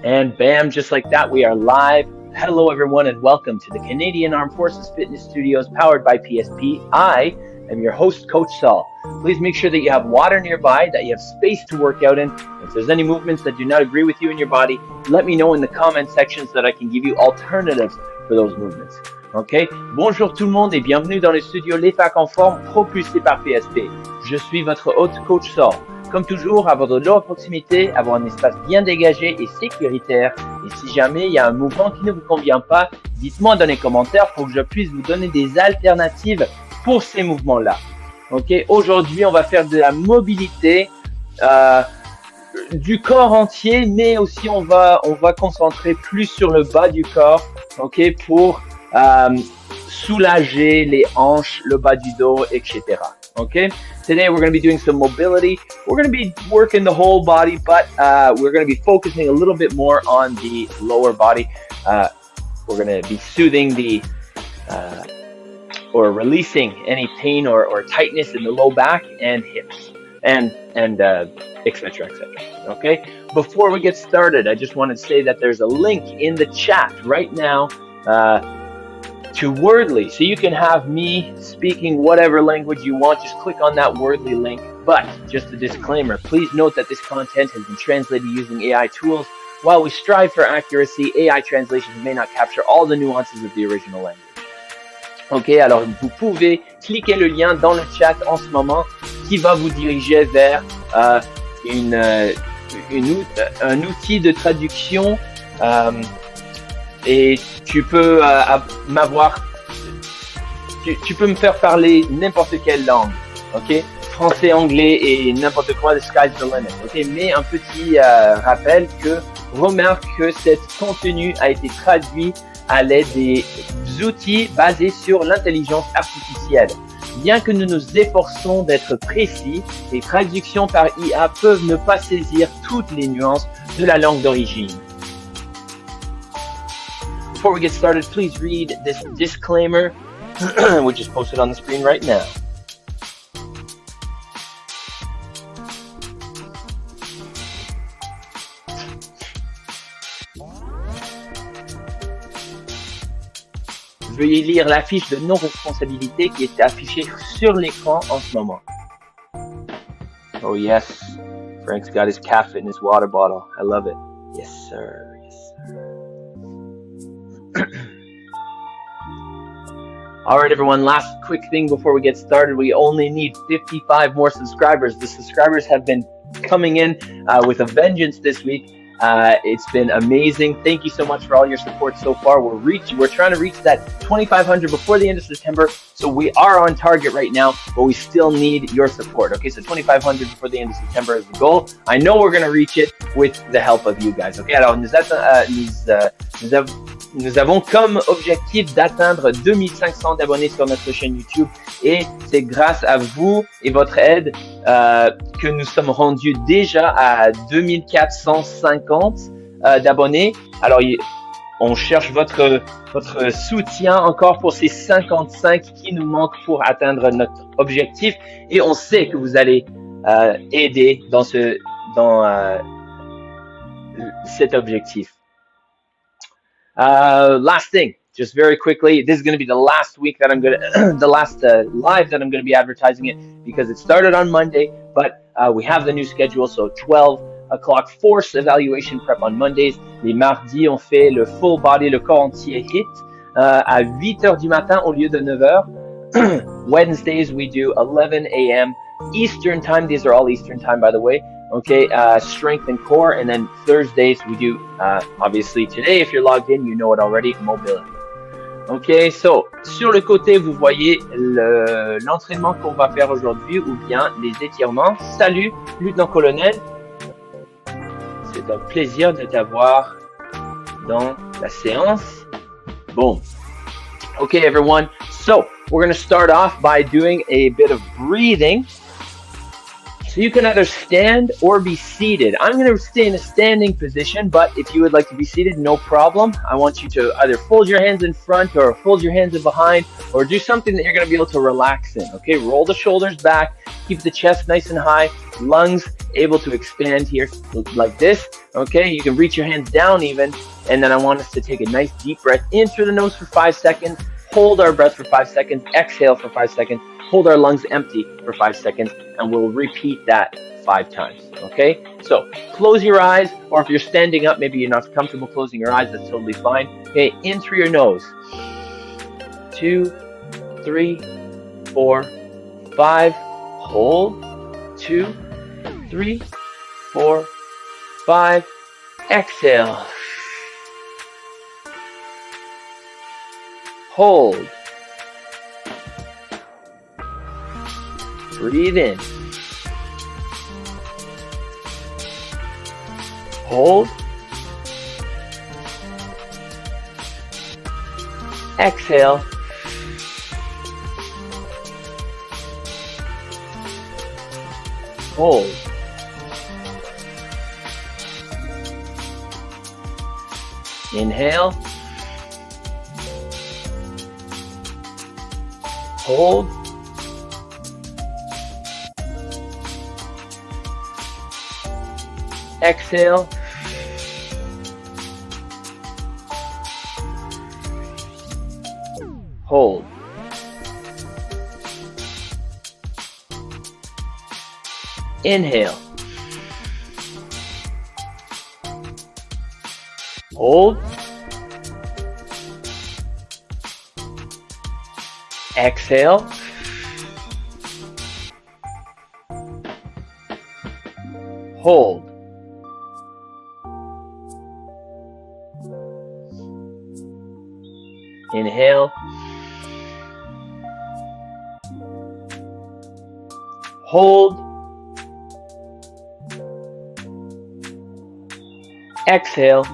And bam, just like that, we are live. Hello, everyone, and welcome to the Canadian Armed Forces Fitness Studios powered by PSP. I am your host, Coach Saul. Please make sure that you have water nearby, that you have space to work out in. If there's any movements that do not agree with you in your body, let me know in the comment section so that I can give you alternatives for those movements. Ok? Bonjour tout le monde et bienvenue dans le studio l'EFAC en forme propulsé par PSP. Je suis votre hôte, Coach Saul. Comme toujours, avoir de l'eau à proximité, avoir un espace bien dégagé et sécuritaire. Et si jamais il y a un mouvement qui ne vous convient pas, dites-moi dans les commentaires pour que je puisse vous donner des alternatives pour ces mouvements-là. Ok, aujourd'hui, on va faire de la mobilité du corps entier, mais aussi on va concentrer plus sur le bas du corps, ok, pour soulager les hanches, le bas du dos, etc. Okay, today we're going to be doing some mobility. We're going to be working the whole body, but we're going to be focusing a little bit more on the lower body. We're going to be soothing the or releasing any pain or tightness in the low back and hips and etc. Okay, before we get started, I just want to say that there's a link in the chat right now to Wordly, so you can have me speaking whatever language you want. Just click on that Wordly link. But just a disclaimer, please note that this content has been translated using AI tools. While we strive for accuracy, AI translations may not capture all the nuances of the original language. Ok, alors vous pouvez cliquer le lien dans le chat en ce moment qui va vous diriger vers un outil de traduction. Et tu peux tu peux me faire parler n'importe quelle langue, ok? Français, anglais et n'importe quoi, the sky's the limit, ok? Mais un petit rappel remarque que cet contenu a été traduit à l'aide des outils basés sur l'intelligence artificielle. Bien que nous nous efforçons d'être précis, les traductions par IA peuvent ne pas saisir toutes les nuances de la langue d'origine. Before we get started, please read this disclaimer, which is posted on the screen right now. Veuillez lire l'affiche de non-responsabilité qui est affichée sur l'écran en ce moment. Oh yes, Frank's got his caffeine in his water bottle. I love it. Yes, sir. All right, everyone, last quick thing before we get started. We only need 55 more subscribers. The subscribers have been coming in with a vengeance this week. It's been amazing. Thank you so much for all your support so far. We're trying to reach that 2,500 before the end of September. So we are on target right now, but we still need your support. Okay, so 2,500 before the end of September is the goal. I know we're going to reach it with the help of you guys. Okay, alors nous avons comme objectif d'atteindre 2500 d'abonnés sur notre chaîne YouTube et c'est grâce à vous et votre aide que nous sommes rendus déjà à 2450 d'abonnés. Alors, on cherche votre soutien encore pour ces 55 qui nous manquent pour atteindre notre objectif et on sait que vous allez aider dans cet objectif. Last thing, just very quickly, this is going to be the last week that the last live that I'm going to be advertising it because it started on Monday, but we have the new schedule, so 12 o'clock force evaluation prep on Mondays. Les mardis, on fait le full body, le corps entier hit à 8h du matin au lieu de 9h. Wednesdays, we do 11 a.m. Eastern time. These are all Eastern time, by the way. Okay, strength and core, and then Thursdays we do, obviously today, if you're logged in, you know it already, mobility. Okay, so, sur le côté, vous voyez l'entraînement qu'on va faire aujourd'hui, ou bien les étirements. Salut, lieutenant-colonel. C'est un plaisir de t'avoir dans la séance. Boom. Okay, everyone. So, we're going to start off by doing a bit of breathing So you can either stand or be seated. I'm going to stay in a standing position, but if you would like to be seated, no problem. I want you to either fold your hands in front or fold your hands in behind, or do something that you're going to be able to relax in. Okay, roll the shoulders back, keep the chest nice and high, lungs able to expand here like this. Okay, you can reach your hands down even, and then I want us to take a nice deep breath in through the nose for 5 seconds, hold our breath for 5 seconds, exhale for 5 seconds, hold our lungs empty for 5 seconds, and we'll repeat that 5 times. Okay, so close your eyes, or if you're standing up, maybe you're not comfortable closing your eyes, that's totally fine. Okay, in through your nose. 2, 3, 4, 5. Hold. 2, 3, 4, 5. Exhale. Hold. Breathe in. Hold. Exhale. Hold. Inhale. Hold. Exhale. Hold. Inhale. Hold. Exhale. Hold. Inhale. Hold. Exhale.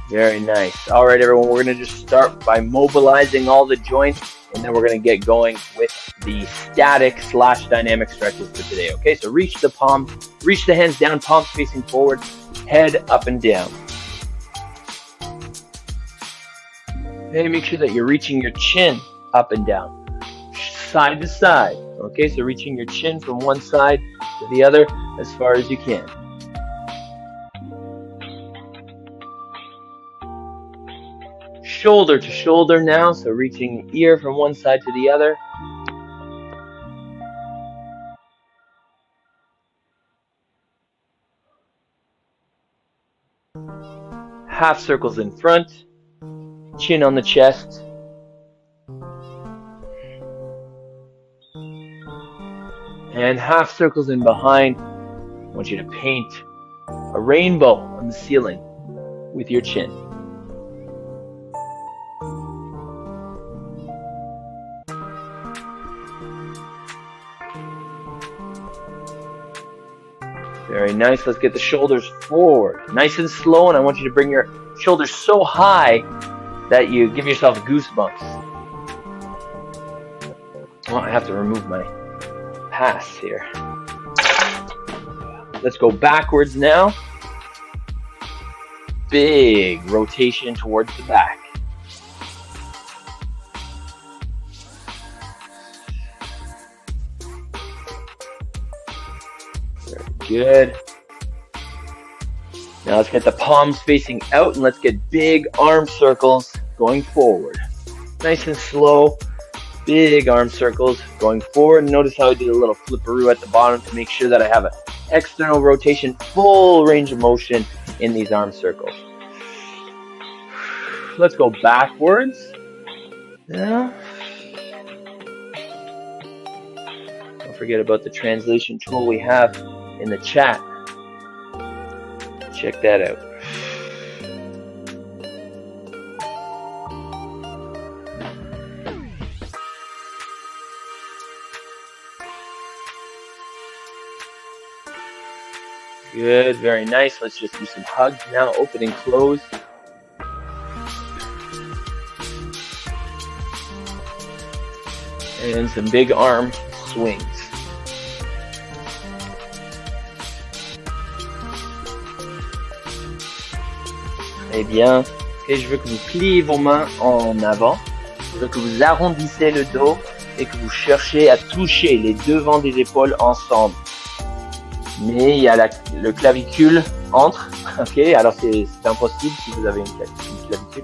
Very nice. All right, everyone, we're going to just start by mobilizing all the joints, and then we're going to get going with the static / dynamic stretches for today. Okay, so reach the palms, reach the hands down, palms facing forward, head up and down. Okay, make sure that you're reaching your chin up and down, side to side. Okay, so reaching your chin from one side to the other as far as you can. Shoulder to shoulder now, so reaching ear from one side to the other. Half circles in front, chin on the chest. And half circles in behind. I want you to paint a rainbow on the ceiling with your chin. Very nice. Let's get the shoulders forward. Nice and slow, and I want you to bring your shoulders so high that you give yourself goosebumps. Oh, I have to remove my pass here. Let's go backwards now. Big rotation towards the back. Good. Now let's get the palms facing out, and let's get big arm circles going forward. Nice and slow. Big arm circles going forward. Notice how I did a little flipperoo at the bottom to make sure that I have an external rotation, full range of motion in these arm circles. Let's go backwards. Yeah. Don't forget about the translation tool we have in the chat. Check that out. Good, very nice. Let's just do some hugs now. Open and close. And some big arm swings. Très bien. Et je veux que vous pliez vos mains en avant. Je veux que vous arrondissez le dos et que vous cherchez à toucher les devants des épaules ensemble. Mais il y a le clavicule entre. Ok, alors c'est impossible si vous avez une clavicule.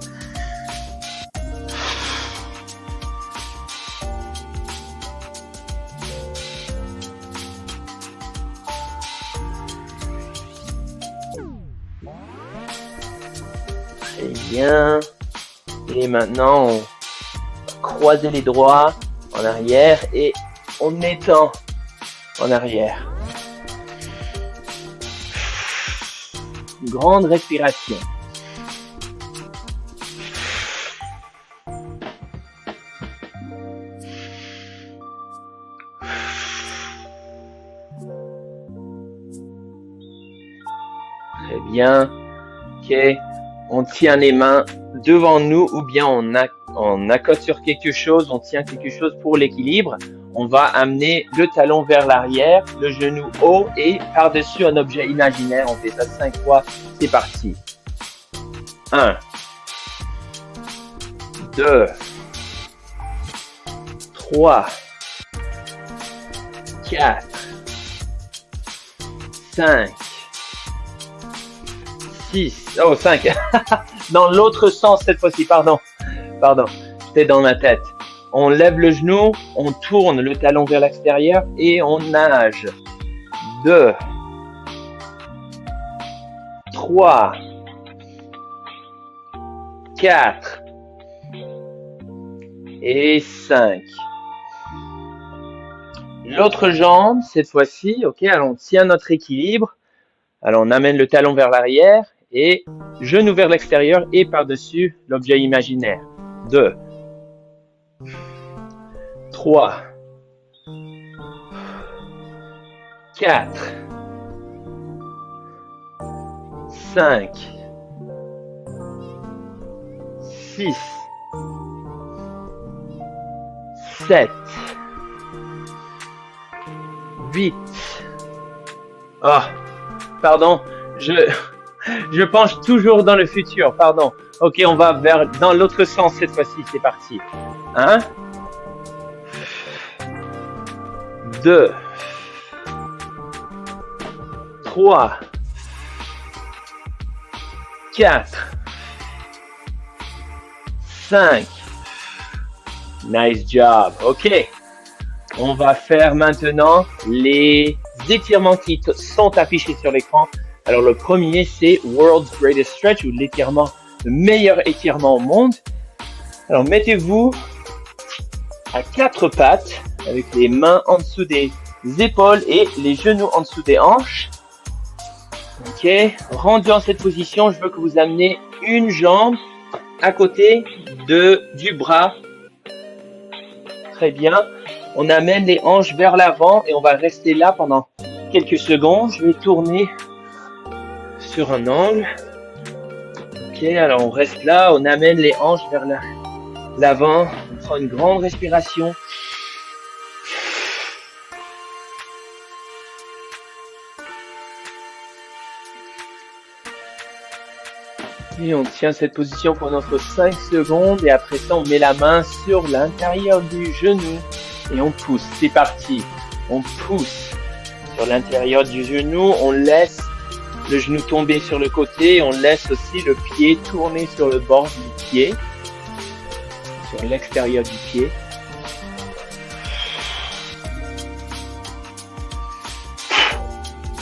Très bien. Et maintenant, on va croiser les doigts en arrière et on étend en arrière. Une grande respiration. Très bien. Ok. On tient les mains devant nous ou bien on accote sur quelque chose, on tient quelque chose pour l'équilibre. On va amener le talon vers l'arrière, le genou haut et par-dessus un objet imaginaire. On fait ça 5 fois. C'est parti. 1, 2, 3, 4, 5, 6. Oh, 5. Dans l'autre sens cette fois-ci. Pardon. J'étais dans ma tête. On lève le genou, on tourne le talon vers l'extérieur et on nage. 2, 3, 4 et 5. L'autre jambe, cette fois-ci, ok, alors on tient notre équilibre. Alors on amène le talon vers l'arrière et genou vers l'extérieur et par-dessus l'objet imaginaire. 2, 3, 4, 5, 6, 7, 8. Oh, pardon, je penche toujours dans le futur, pardon. Ok, on va dans l'autre sens cette fois-ci, c'est parti. 1, 2, 3, 4, 5. Nice job. Ok. On va faire maintenant les étirements qui sont affichés sur l'écran. Alors le premier, c'est World's Greatest Stretch, ou le meilleur étirement au monde. Alors mettez-vous à 4 pattes avec les mains en dessous des épaules et les genoux en dessous des hanches. Ok, rendu en cette position, je veux que vous amenez une jambe à côté du bras. Très bien. On amène les hanches vers l'avant et on va rester là pendant quelques secondes. Je vais tourner sur un angle. Ok, alors on reste là, on amène les hanches vers l'avant. On prend une grande respiration. Et on tient cette position pendant 5 secondes et après ça on met la main sur l'intérieur du genou et on pousse. C'est parti. On pousse sur l'intérieur du genou, on laisse le genou tomber sur le côté, on laisse aussi le pied tourner sur le bord du pied, sur l'extérieur du pied.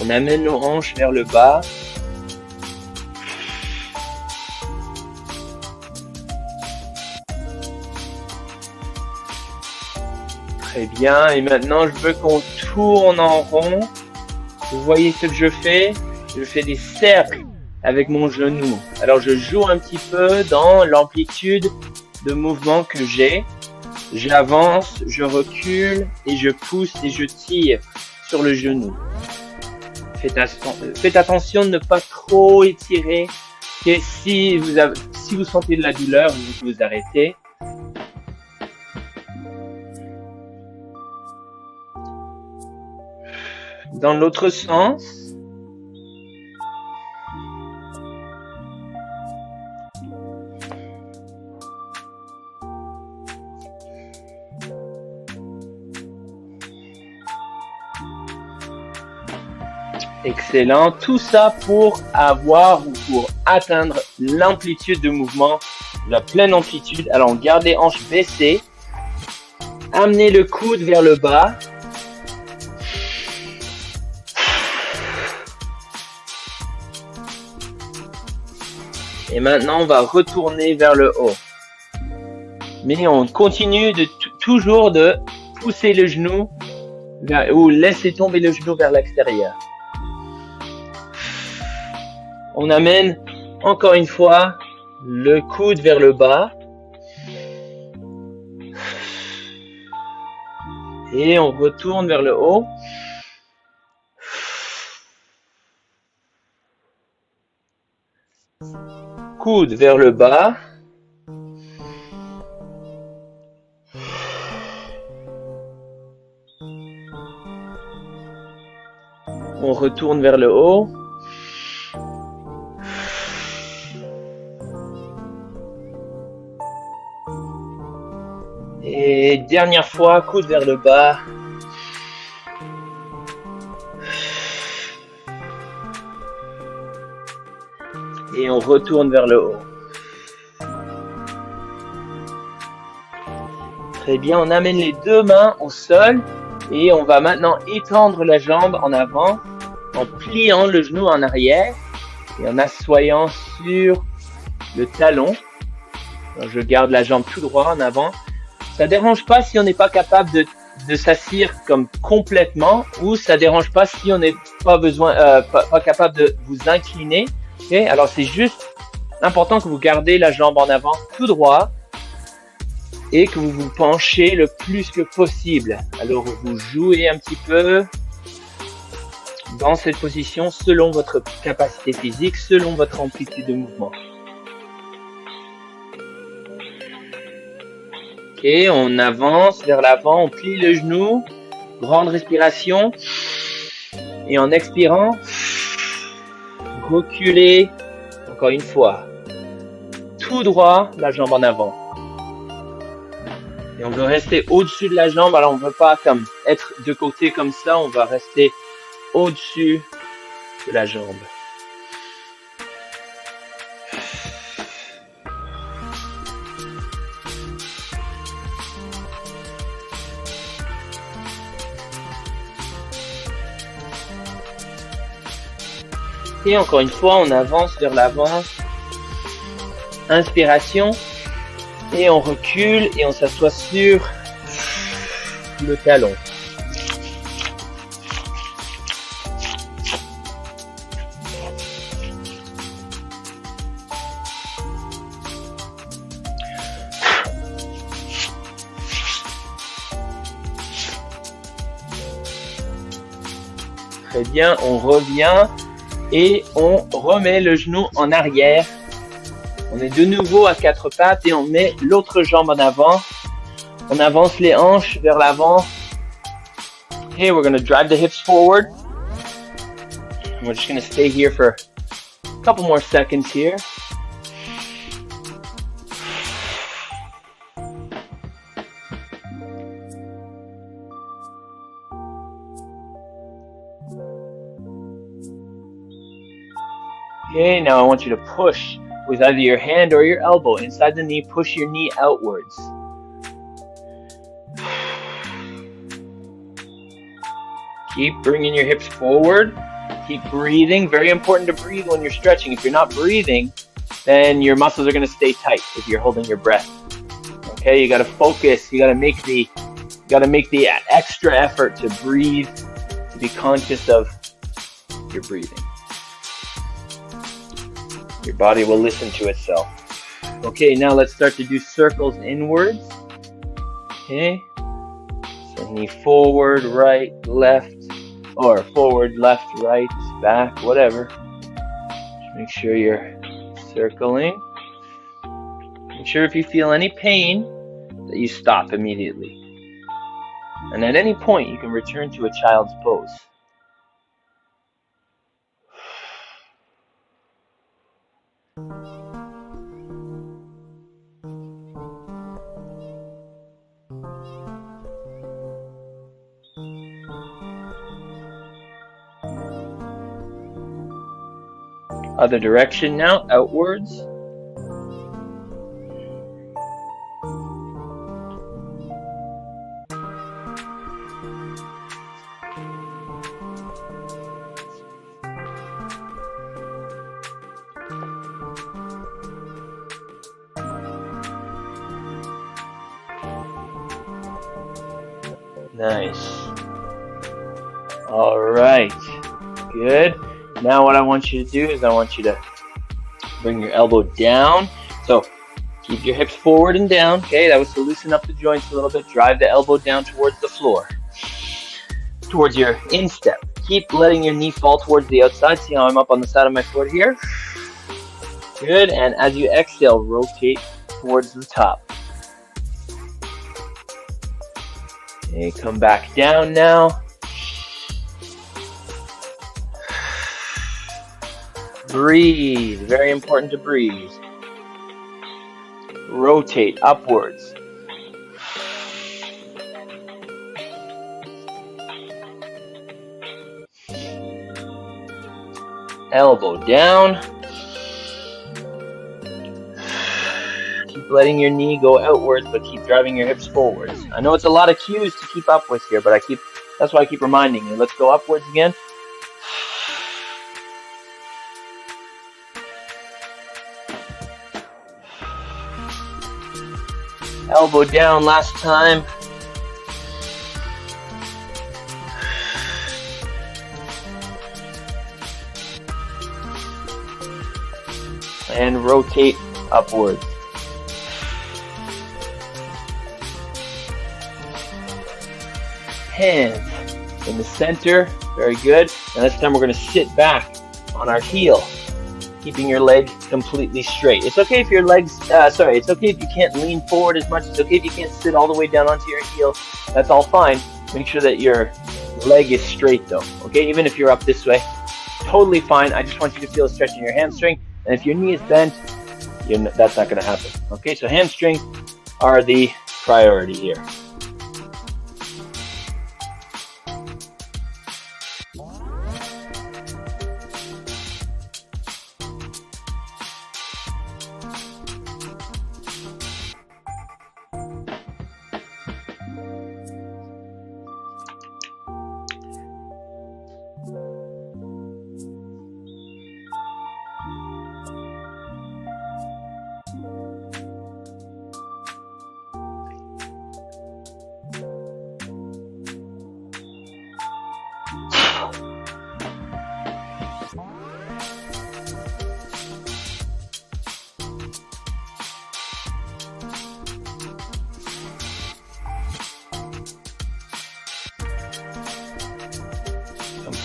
On amène nos hanches vers le bas. Très bien, et maintenant je veux qu'on tourne en rond. Vous voyez ce que je fais? Je fais des cercles avec mon genou. Alors je joue un petit peu dans l'amplitude de mouvement que j'ai. J'avance, je recule et je pousse et je tire sur le genou. Faites attention de ne pas trop étirer. Et si vous sentez de la douleur, vous arrêtez. Dans l'autre sens. Excellent. Tout ça pour avoir ou pour atteindre l'amplitude de mouvement, la pleine amplitude. Alors, gardez hanches baissées. Amenez le coude vers le bas. Et maintenant, on va retourner vers le haut. Mais on continue de toujours de pousser le genou ou laisser tomber le genou vers l'extérieur. On amène encore une fois le coude vers le bas. Et on retourne vers le haut. Coude vers le bas. On retourne vers le haut. Et dernière fois, coude vers le bas. Et on retourne vers le haut. Très bien, on amène les deux mains au sol et on va maintenant étendre la jambe en avant en pliant le genou en arrière et en assoyant sur le talon. Alors, je garde la jambe tout droit en avant. Ça dérange pas si on n'est pas capable de s'assire comme complètement ou ça dérange pas si on n'est pas pas capable de vous incliner. Okay? Alors c'est juste important que vous gardez la jambe en avant tout droit et que vous vous penchez le plus que possible. Alors vous jouez un petit peu dans cette position selon votre capacité physique, selon votre amplitude de mouvement. Ok, on avance vers l'avant, on plie le genou, grande respiration. Et en expirant, reculez encore une fois. Tout droit, la jambe en avant. Et on veut rester au-dessus de la jambe, alors on ne veut pas être de côté comme ça, on va rester au-dessus de la jambe. Et encore une fois, on avance vers l'avant. Inspiration. Et on recule et on s'assoit sur le talon. Très bien, on revient. Et on remet le genou en arrière. On est de nouveau à quatre pattes et on met l'autre jambe en avant. On avance les hanches vers l'avant. Okay, we're going to drive the hips forward. And we're just going to stay here for a couple more seconds here. Okay, now I want you to push with either your hand or your elbow inside the knee. Push your knee outwards. Keep bringing your hips forward. Keep breathing. Very important to breathe when you're stretching. If you're not breathing, then your muscles are going to stay tight if you're holding your breath. Okay, you got to focus. You got to make the extra effort to breathe, to be conscious of your breathing. Your body will listen to itself. Okay, now let's start to do circles inwards. Okay, so knee forward, right, left, or forward, left, right, back, whatever. Just make sure you're circling. Make sure if you feel any pain that you stop immediately. And at any point, you can return to a child's pose. Other direction now, outwards. Nice. All right. Good. Now what I want you to do is I want you to bring your elbow down. So keep your hips forward and down. Okay, that was to loosen up the joints a little bit. Drive the elbow down towards the floor, towards your instep. Keep letting your knee fall towards the outside. See how I'm up on the side of my foot here? Good. And as you exhale, rotate towards the top. Okay, come back down now. Breathe. Very important to breathe. Rotate upwards. Elbow down. Keep letting your knee go outwards, but keep driving your hips forwards. I know it's a lot of cues to keep up with here, but that's why I keep reminding you. Let's go upwards again. Elbow down last time. And rotate upwards. Hands in the center. Very good. And this time we're going to sit back on our heel, keeping your leg completely straight. It's okay if your legs, it's okay if you can't lean forward as much. It's okay if you can't sit all the way down onto your heel. That's all fine. Make sure that your leg is straight though. Okay, even if you're up this way, totally fine. I just want you to feel a stretch in your hamstring. And if your knee is bent, that's not going to happen. Okay, so hamstrings are the priority here.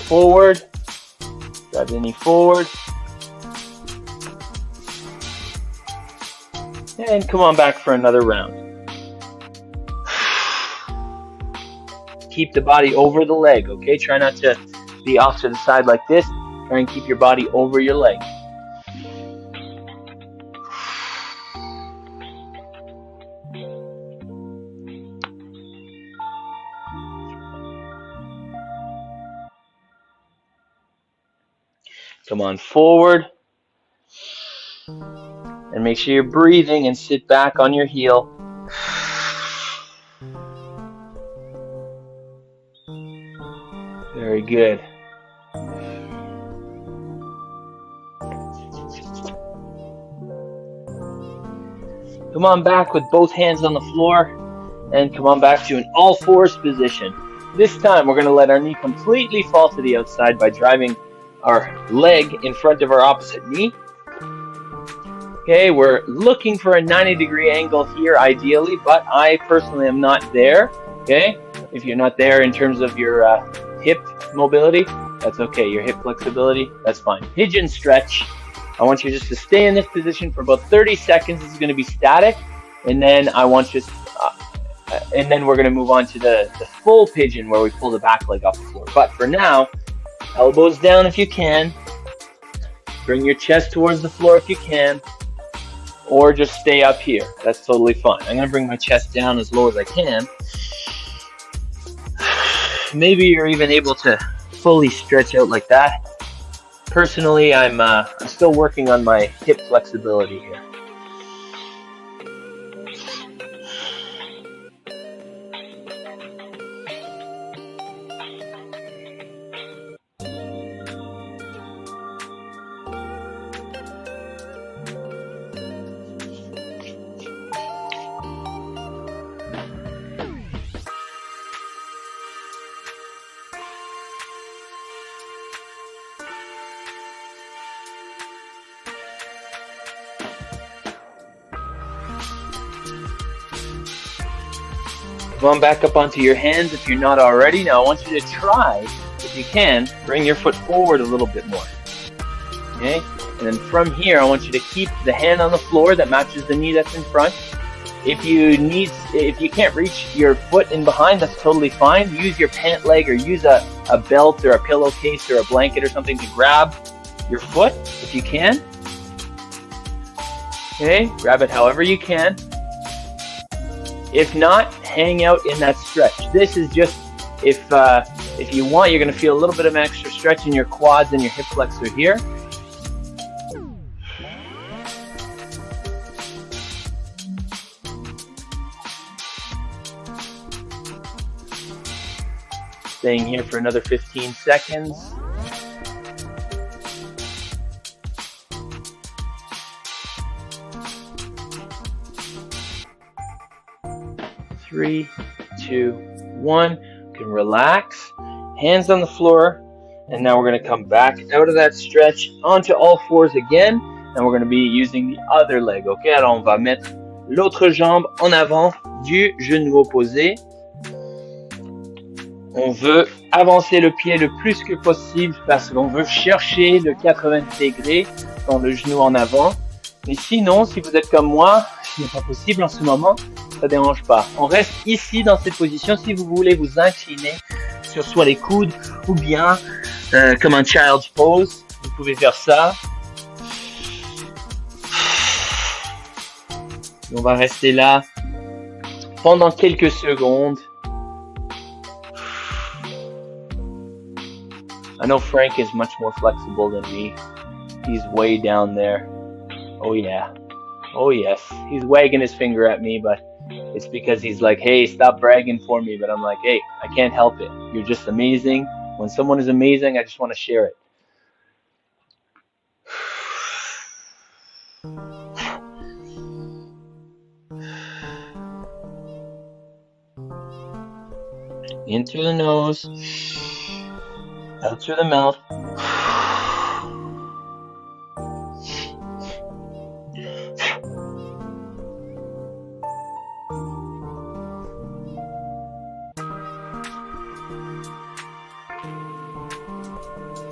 Forward, drive the knee forward, and come on back for another round. Keep the body over the leg, okay? Try not to be off to the side like this. Try and keep your body over your leg. Come on forward, and make sure you're breathing and sit back on your heel. Very good. Come on back with both hands on the floor, and come on back to an all fours position. This time we're going to let our knee completely fall to the outside by driving our leg in front of our opposite knee. Okay, we're looking for a 90-degree angle here ideally, but I personally am not there. Okay, if you're not there in terms of your hip mobility, that's okay. Your hip flexibility, that's fine. Pigeon stretch. I want you just to stay in this position for about 30 seconds. This is going to be static, and then I want you and then we're going to move on to the full pigeon where we pull the back leg off the floor. But for now, elbows down if you can. Bring your chest towards the floor if you can. Or just stay up here. That's totally fine. I'm going to bring my chest down as low as I can. Maybe you're even able to fully stretch out like that. Personally, I'm still working on my hip flexibility here. Come on back up onto your hands if you're not already. Now I want you to try, if you can, bring your foot forward a little bit more. Okay? And then from here, I want you to keep the hand on the floor that matches the knee that's in front. If you can't reach your foot in behind, that's totally fine. Use your pant leg or use a belt or a pillowcase or a blanket or something to grab your foot if you can. Okay? Grab it however you can. If not, hang out in that stretch. This is just, if you want, you're going to feel a little bit of an extra stretch in your quads and your hip flexor here. Staying here for another 15 seconds. Three, two, one. You can relax. Hands on the floor. And now we're going to come back out of that stretch onto all fours again. And we're going to be using the other leg. Ok, alors on va mettre l'autre jambe en avant du genou opposé. On veut avancer le pied le plus que possible parce qu'on veut chercher le 80 degrés dans le genou en avant. Mais sinon, si vous êtes comme moi, ce n'est pas possible en ce moment, ça dérange pas. On reste ici dans cette position si vous voulez vous incliner sur soit les coudes ou bien comme un child's pose. Vous pouvez faire ça. Et on va rester là pendant quelques secondes. I know Frank is much more flexible than me. He's way down there. Oh yeah. Oh yes. He's wagging his finger at me, but it's because he's like, hey, stop bragging for me. But I'm like, hey, I can't help it. You're just amazing. When someone is amazing, I just want to share it. In through the nose. Out through the mouth.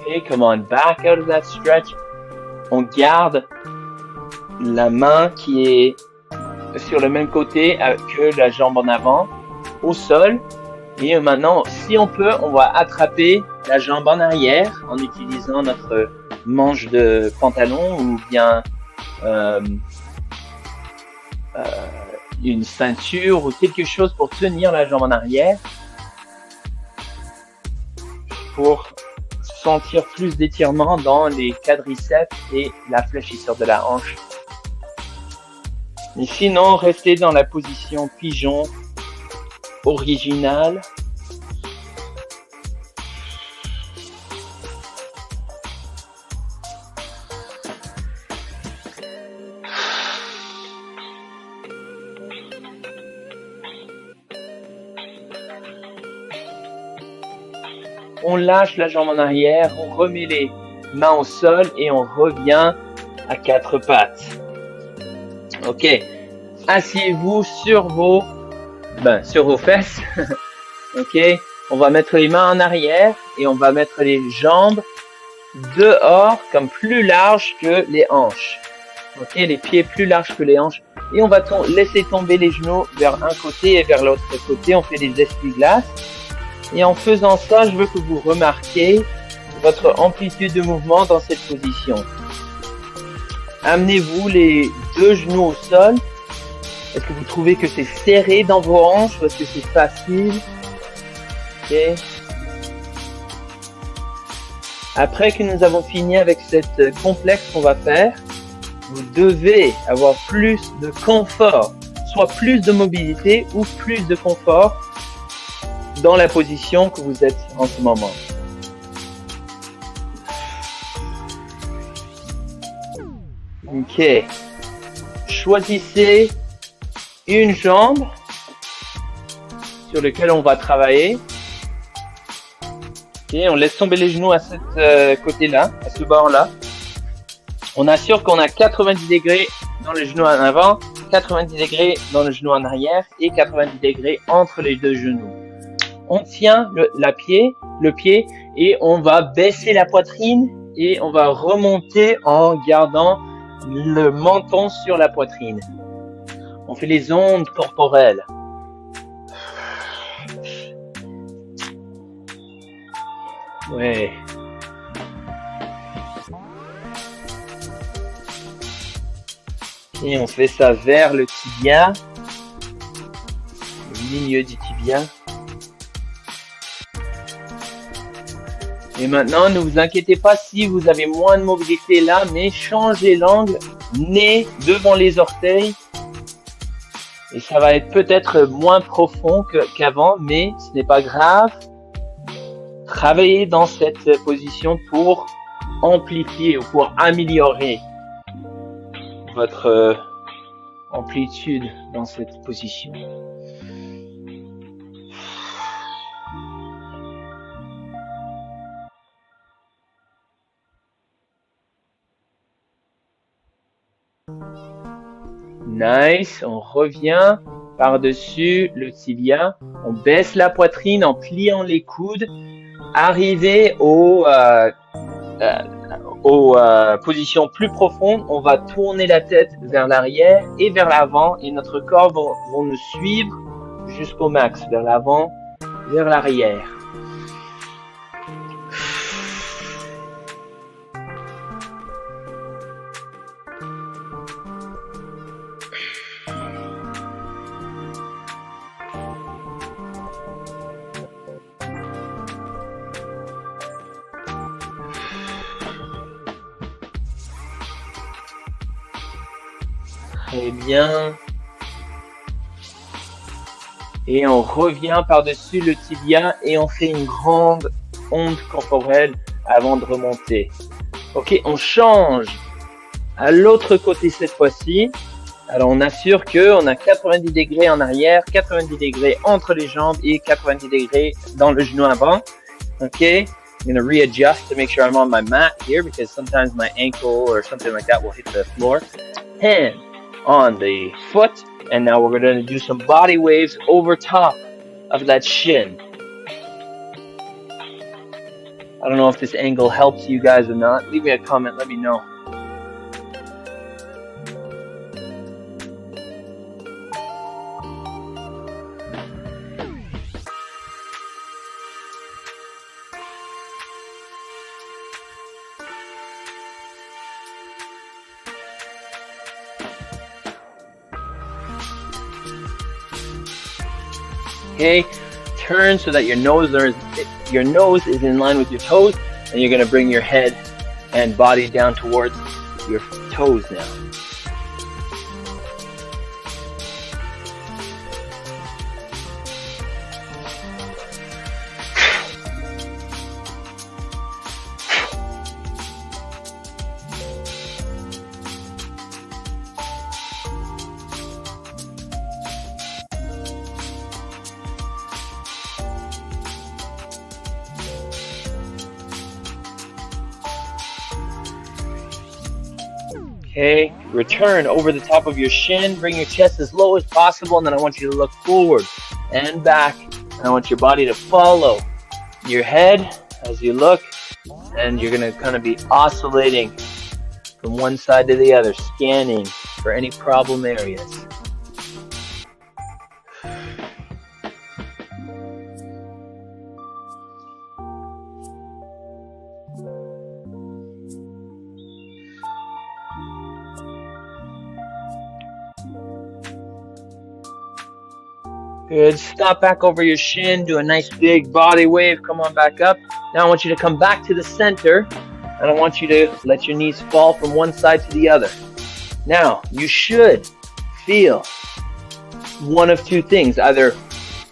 Okay, come on back out of that stretch. On garde la main qui est sur le même côté que la jambe en avant, au sol. Et maintenant, si on peut, on va attraper la jambe en arrière en utilisant notre manche de pantalon ou bien une ceinture ou quelque chose pour tenir la jambe en arrière pour sentir plus d'étirement dans les quadriceps et la fléchisseur de la hanche. Mais sinon, restez dans la position pigeon originale. On lâche la jambe en arrière, on remet les mains au sol et on revient à quatre pattes. Ok, asseyez-vous sur vos fesses. Ok, on va mettre les mains en arrière et on va mettre les jambes dehors comme plus larges que les hanches. Ok, les pieds plus larges que les hanches. Et on va laisser tomber les genoux vers un côté et vers l'autre côté. On fait des essuie-glaces. Et en faisant ça, je veux que vous remarquiez votre amplitude de mouvement dans cette position. Amenez-vous les deux genoux au sol. Est-ce que vous trouvez que c'est serré dans vos hanches ou est-ce que c'est facile? Ok. Après que nous avons fini avec cette complexe qu'on va faire, vous devez avoir plus de confort, soit plus de mobilité ou plus de confort dans la position que vous êtes en ce moment. Ok. Choisissez une jambe sur laquelle on va travailler. Ok, on laisse tomber les genoux à ce côté-là, à ce bord-là. On assure qu'on a 90 degrés dans le genou en avant, 90 degrés dans le genou en arrière et 90 degrés entre les deux genoux. On tient le pied et on va baisser la poitrine et on va remonter en gardant le menton sur la poitrine. On fait les ondes corporelles. Ouais. Et on fait ça vers le tibia, le milieu du tibia. Et maintenant, ne vous inquiétez pas si vous avez moins de mobilité là, mais changez l'angle, nez devant les orteils. Et ça va être peut-être moins profond qu'avant, mais ce n'est pas grave. Travaillez dans cette position pour amplifier ou pour améliorer votre amplitude dans cette position. Nice, on revient par-dessus le tibia, on baisse la poitrine en pliant les coudes, arrivé aux positions plus profondes, on va tourner la tête vers l'arrière et vers l'avant et notre corps va nous suivre jusqu'au max, vers l'avant, vers l'arrière. Très bien. Et on revient par-dessus le tibia et on fait une grande onde corporelle avant de remonter. Ok, on change à l'autre côté cette fois-ci. Alors on assure qu'on a 90 degrés en arrière, 90 degrés entre les jambes et 90 degrés dans le genou avant. Ok, I'm going to readjust to make sure I'm on my mat here because sometimes my ankle or something like that will hit the floor. Hand on the foot, and now we're going to do some body waves over top of that shin. I don't know if this angle helps you guys or not. Leave me a comment, let me know. Okay, turn so that your nose is in line with your toes, and you're going to bring your head and body down towards your toes now. Okay, return over the top of your shin, bring your chest as low as possible, and then I want you to look forward and back, and I want your body to follow your head as you look, and you're going to kind of be oscillating from one side to the other, scanning for any problem areas. Good. Stop back over your shin. Do a nice big body wave. Come on back up. Now I want you to come back to the center. And I want you to let your knees fall from one side to the other. Now, you should feel one of two things. Either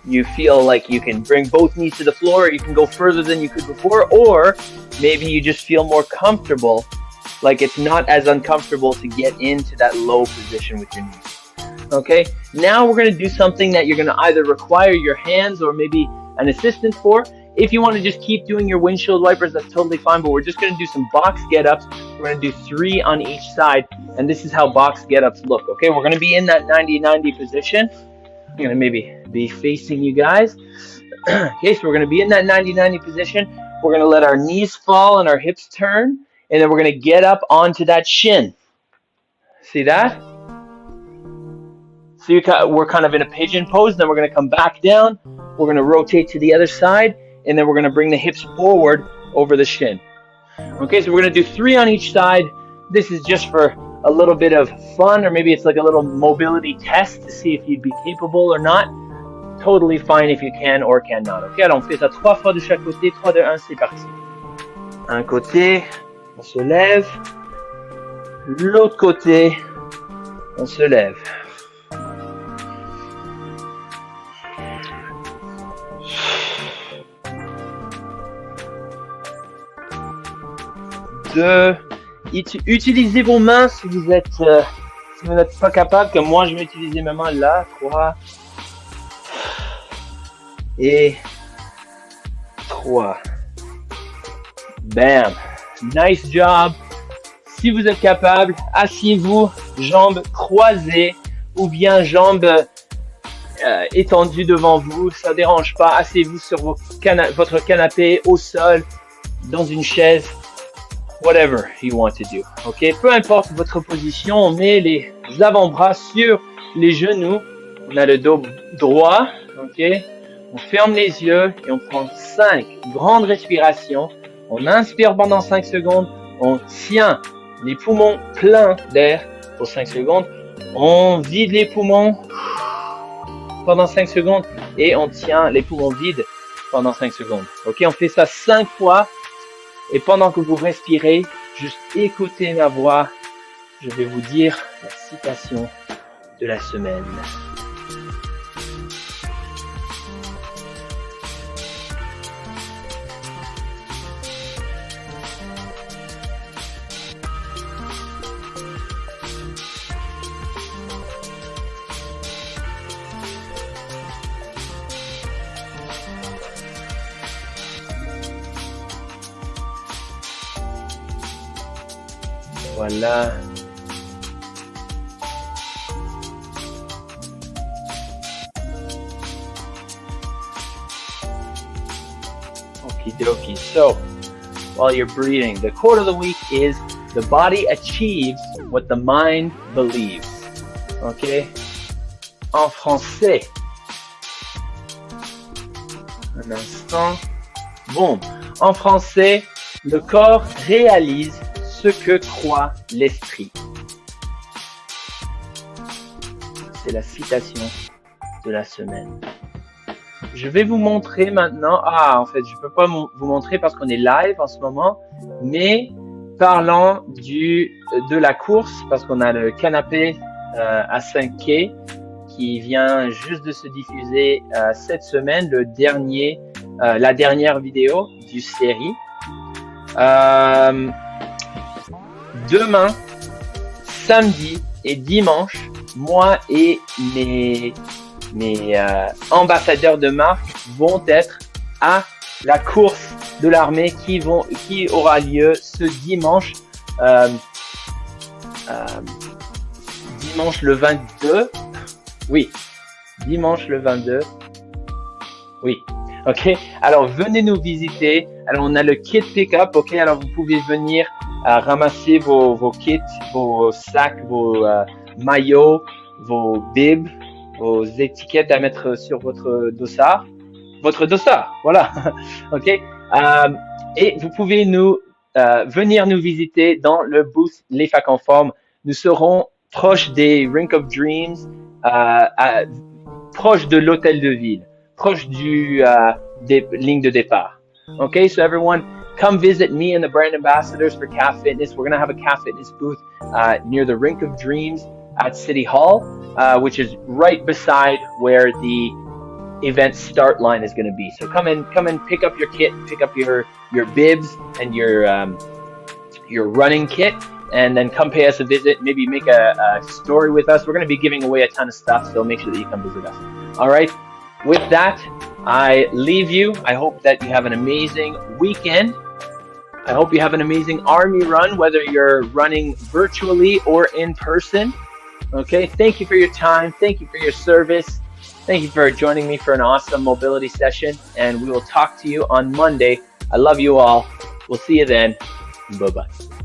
you feel like you can bring both knees to the floor, or you can go further than you could before, or maybe you just feel more comfortable, like it's not as uncomfortable to get into that low position with your knees. Okay, now we're going to do something that you're going to either require your hands or maybe an assistant for. If you want to just keep doing your windshield wipers, that's totally fine, but we're just going to do some box get-ups. We're going to do 3 on each side, and this is how box get-ups look. Okay, we're going to be in that 90-90 position. I'm going to maybe be facing you guys. Okay, so we're going to be in that 90-90 position. We're going to let our knees fall and our hips turn, and then we're going to get up onto that shin. See that? So we're kind of in a pigeon pose. Then we're going to come back down. We're going to rotate to the other side, and then we're going to bring the hips forward over the shin. Okay, so we're going to do 3 on each side. This is just for a little bit of fun, or maybe it's like a little mobility test to see if you'd be capable or not. Totally fine if you can or cannot. Ok, alors on fait ça 3 fois de chaque côté. 3, 2, 1, c'est parti. Un côté, on se lève. L'autre côté, on se lève. Utilisez vos mains si vous n'êtes pas capable, comme moi je vais utiliser mes mains là. 3 et 3. Bam. Nice job. Si vous êtes capable, asseyez-vous, jambes croisées ou bien jambes étendues devant vous. Ça ne dérange pas. Asseyez-vous sur votre canapé, au sol, dans une chaise. Whatever you want to do. Ok, peu importe votre position, on met les avant-bras sur les genoux. On a le dos droit. Ok, on ferme les yeux et on prend 5 grandes respirations. On inspire pendant 5 secondes. On tient les poumons pleins d'air pour 5 secondes. On vide les poumons pendant 5 secondes et on tient les poumons vides pendant 5 secondes. Ok, on fait ça 5 fois. Et pendant que vous respirez, juste écoutez ma voix. Je vais vous dire la citation de la semaine. Voilà. Okie dokie. So, while you're breathing, the quote of the week is, the body achieves what the mind believes. Okay? En français. Un instant. Bon. En français, le corps réalise ce que croit l'esprit. C'est la citation de la semaine. Je vais vous montrer maintenant. En fait, je ne peux pas vous montrer parce qu'on est live en ce moment, mais parlant de la course, parce qu'on a le canapé à 5 quais qui vient juste de se diffuser cette semaine, la dernière vidéo du série. Demain, samedi et dimanche, moi et mes ambassadeurs de marque vont être à la course de l'armée qui aura lieu ce dimanche, dimanche le 22. Oui, dimanche le 22. Oui, ok. Alors venez nous visiter. Alors on a le kit pick-up, ok. Alors vous pouvez venir ramasser vos kits, vos sacs, vos maillots, vos bibs, vos étiquettes à mettre sur votre dossard. Voilà. Ok. Et vous pouvez venir nous visiter dans le booth Les Facs en forme. Nous serons proches des Rink of Dreams, proche de l'hôtel de ville, proche des lignes de départ. Okay, so everyone, come visit me and the brand ambassadors for Calf Fitness. We're going to have a Calf Fitness booth near the Rink of Dreams at City Hall, which is right beside where the event start line is going to be. So come and pick up your kit, pick up your bibs and your running kit, and then come pay us a visit. Maybe make a story with us. We're going to be giving away a ton of stuff, so make sure that you come visit us. All right. With that, I leave you. I hope that you have an amazing weekend. I hope you have an amazing army run, whether you're running virtually or in person. Okay. Thank you for your time. Thank you for your service. Thank you for joining me for an awesome mobility session, and we will talk to you on Monday. I love you all. We'll see you then. Bye-bye.